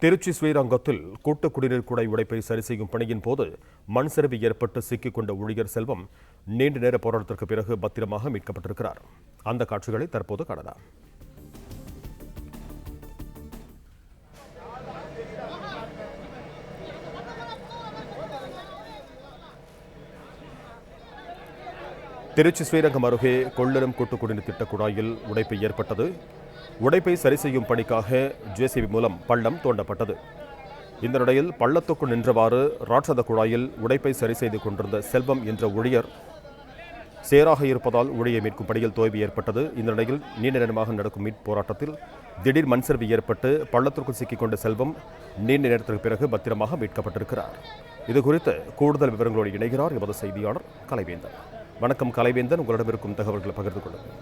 திருச்சி ஸ்ரீரங்கத்தில் கூட்டு குடிநீர் குழாய் உடைப்பை சரி செய்யும் பணியின் போது மண் சரிவு ஏற்பட்டு சிக்கிக் கொண்ட ஊழியர் செல்வம் நீண்ட நேர போராட்டத்திற்கு பிறகு பத்திரமாக மீட்கப்பட்டிருக்கிறார். அந்த காட்சிகளை தற்போது காணலாம். திருச்சி ஸ்ரீரங்கம் அருகே கொள்ளிடம் கூட்டு குடிநீர் திட்ட குழாயில் உடைப்பு ஏற்பட்டது. உடைப்பை சரி செய்யும் பணிக்காக ஜேசிபி மூலம் பள்ளம் தோண்டப்பட்டது. இந்த நிலையில் பள்ளத்துக்குள் நின்றவாறு ராட்சத குழாயில் உடைப்பை சரி செய்து கொண்டிருந்த செல்வம் என்ற ஊழியர் சேராக இருப்பதால் ஊழியை மீட்கும் பணியில் தோல்வி ஏற்பட்டது. இந்த நிலையில் நீண்ட நேரமாக நடக்கும் மீட்பு போராட்டத்தில் திடீர் மண் சரிவு ஏற்பட்டு பள்ளத்திற்குள் சிக்கிக்கொண்ட செல்வம் நீண்ட நேரத்திற்கு பிறகு பத்திரமாக மீட்கப்பட்டிருக்கிறார். இதுகுறித்து கூடுதல் விவரங்களோடு இணைகிறார் எமது செய்தியாளர் கலைவேந்தன். வணக்கம் கலைவேந்தன், உங்களிடம் இருக்கும் தகவல்களை பகிர்ந்து கொள்ளுங்கள்.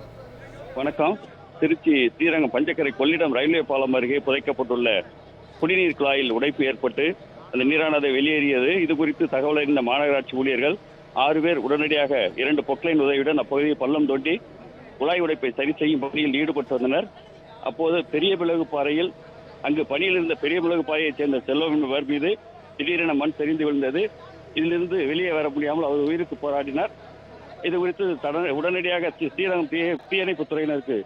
வணக்கம். திருச்சி ஸ்ரீரங்கம் பஞ்சக்கரை கொள்ளிடம் ரயில்வே பாலம் அருகே புதைக்கப்பட்டுள்ள குடிநீர் குழாயில் உடைப்பு ஏற்பட்டு அந்த நீரானது வெளியேறியது. இது குறித்து தகவல் அறிந்த மாநகராட்சி ஊழியர்கள் 6 பேர் உடனடியாக 2 பொக்லைன் உதவியுடன் அப்பகுதியை பள்ளம் தோண்டி குழாய் உடைப்பை சரி செய்யும் பணியில் ஈடுபட்டு வந்தனர். அப்போது பெரிய மிளகு பாறையில் அங்கு பணியில் இருந்த பெரிய மிளகு பாறையைச் சேர்ந்த செல்வம் என்பவர் மீது திடீரென மண் சரிந்து விழுந்தது. இதிலிருந்து வெளியே வர முடியாமல் அவர் உயிருக்கு போராடினார். இது குறித்து உடனடியாக ஸ்ரீரங்கம் தீயணைப்புத் துறையினருக்கு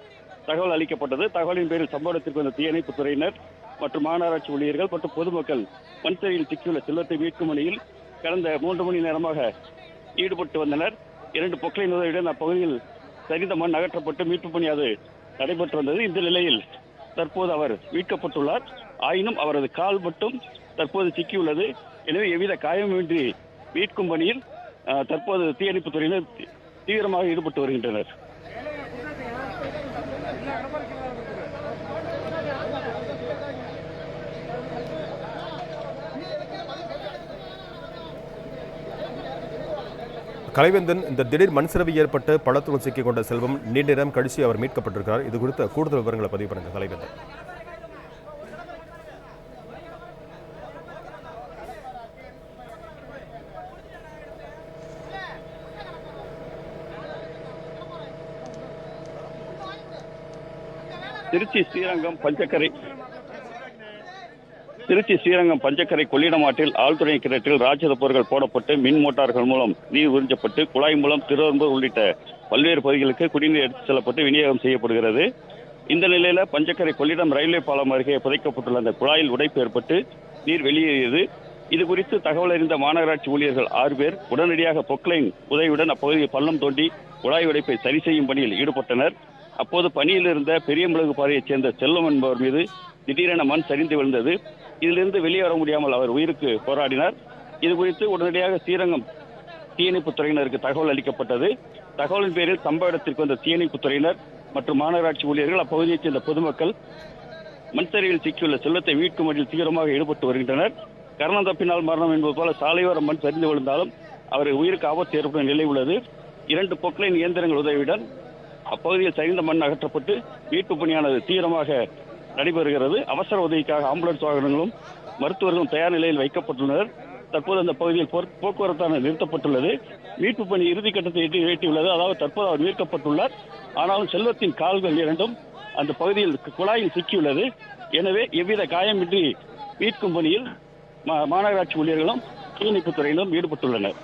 தகவல் அளிக்கப்பட்டது. தகவலின் பேரில் சம்பவ இடத்திற்கு வந்த தீயணைப்புத் துறையினர் மற்றும் மாநகராட்சி ஊழியர்கள் மற்றும் பொதுமக்கள் மண் சரிவில் சிக்கியுள்ள செல்வத்தை மீட்கும் பணியில் கடந்த 3 மணி நேரமாக ஈடுபட்டு வந்தனர். 2 பொக்லைன் உதவியுடன் அப்பகுதியில் சரிந்த மண் அகற்றப்பட்டு மீட்பு பணி அது நடைபெற்று வந்தது. இந்த நிலையில் தற்போது அவர் மீட்கப்பட்டுள்ளார். ஆயினும் அவரது கால் மட்டும் தற்போது சிக்கியுள்ளது. எனவே எவ்வித காயமின்றி மீட்கும் பணியில் தற்போது தீயணைப்புத் துறையினர் தீவிரமாக ஈடுபட்டு வருகின்றனர். கலைவேந்தன், இந்த திடீர் மண் சரிவு ஏற்பட்டு பள்ளத்துடன் சிக்கிக் கொண்ட செல்வம் நீண்ட நேரம் கழிச்சு அவர் மீட்கப்பட்டிருக்கிறார். இது குறித்த கூடுதல் விவரங்களை பதிவு பண்ணுங்க கலைவேந்தன். திருச்சி ஸ்ரீரங்கம் பஞ்சக்கரை கொள்ளிடம் ஆற்றில் ஆழ்துறை கிணற்றில் ராட்சத பொருட்கள் போடப்பட்டு மின் மோட்டார்கள் மூலம் நீர் உறிஞ்சப்பட்டு குழாய் மூலம் திருவெரும்பூர் உள்ளிட்ட பல்வேறு பகுதிகளுக்கு குடிநீர் எடுத்துச் செல்லப்பட்டு விநியோகம் செய்யப்படுகிறது. இந்த நிலையில பஞ்சக்கரை கொள்ளிடம் ரயில்வே பாலம் அருகே புதைக்கப்பட்டுள்ள அந்த குழாயில் உடைப்பு ஏற்பட்டு நீர் வெளியேறியது. இது குறித்து தகவல் அறிந்த மாநகராட்சி ஊழியர்கள் 6 பேர் உடனடியாக பொக்லைன் உதவியுடன் அப்பகுதியை பள்ளம் தோண்டி குழாய் உடைப்பை சரி செய்யும் பணியில் ஈடுபட்டனர். அப்போது பணியில் இருந்த பெரிய மிளகு பாறையைச் சேர்ந்த செல்வம் என்பவர் மீது திடீரென மண் சரிந்து விழுந்தது. இதிலிருந்து வெளியே வர முடியாமல் அவர் உயிருக்கு போராடினார். இது குறித்து உடனடியாக ஸ்ரீரங்கம் தீயணைப்புத் துறையினருக்கு தகவல் அளிக்கப்பட்டது. தகவலின் பேரில் சம்பவ இடத்திற்கு வந்த தீயணைப்புத் துறையினர் மற்றும் மாநகராட்சி ஊழியர்கள் அப்பகுதியைச் சேர்ந்த பொதுமக்கள் மண் சரிவில் சிக்கியுள்ள செல்வத்தை மீட்கும் பணியில் தீவிரமாக ஈடுபட்டு வருகின்றனர். கரணம் தப்பினால் மரணம் என்பது போல சாலையோரம் மண் சரிந்து விழுந்தாலும் அவர் உயிருக்கு ஆபத்து ஏற்படும் நிலை உள்ளது. 2 பொக்லைன் இயந்திரங்கள் உதவியுடன் அப்பகுதியில் சரிந்த மண் அகற்றப்பட்டு மீட்பு பணியானது தீவிரமாக நடைபெறுகிறது. அவசர உதவிக்காக ஆம்புலன்ஸ் வாகனங்களும் மருத்துவர்களும் தயார் நிலையில் வைக்கப்பட்டுள்ளனர். தற்போது அந்த பகுதியில் போக்குவரத்தான நிறுத்தப்பட்டுள்ளது. மீட்பு பணி இறுதிக்கட்டத்தை எட்டியுள்ளது. அதாவது தற்போது அவர் மீட்கப்பட்டுள்ளார். ஆனாலும் செல்வத்தின் கால்கள் 2ம் அந்த பகுதியில் குழாயில் சிக்கியுள்ளது. எனவே எவ்வித காயமின்றி மீட்கும் பணியில் மாநகராட்சி ஊழியர்களும் தீயணைப்புத் துறையினரும் ஈடுபட்டுள்ளனர்.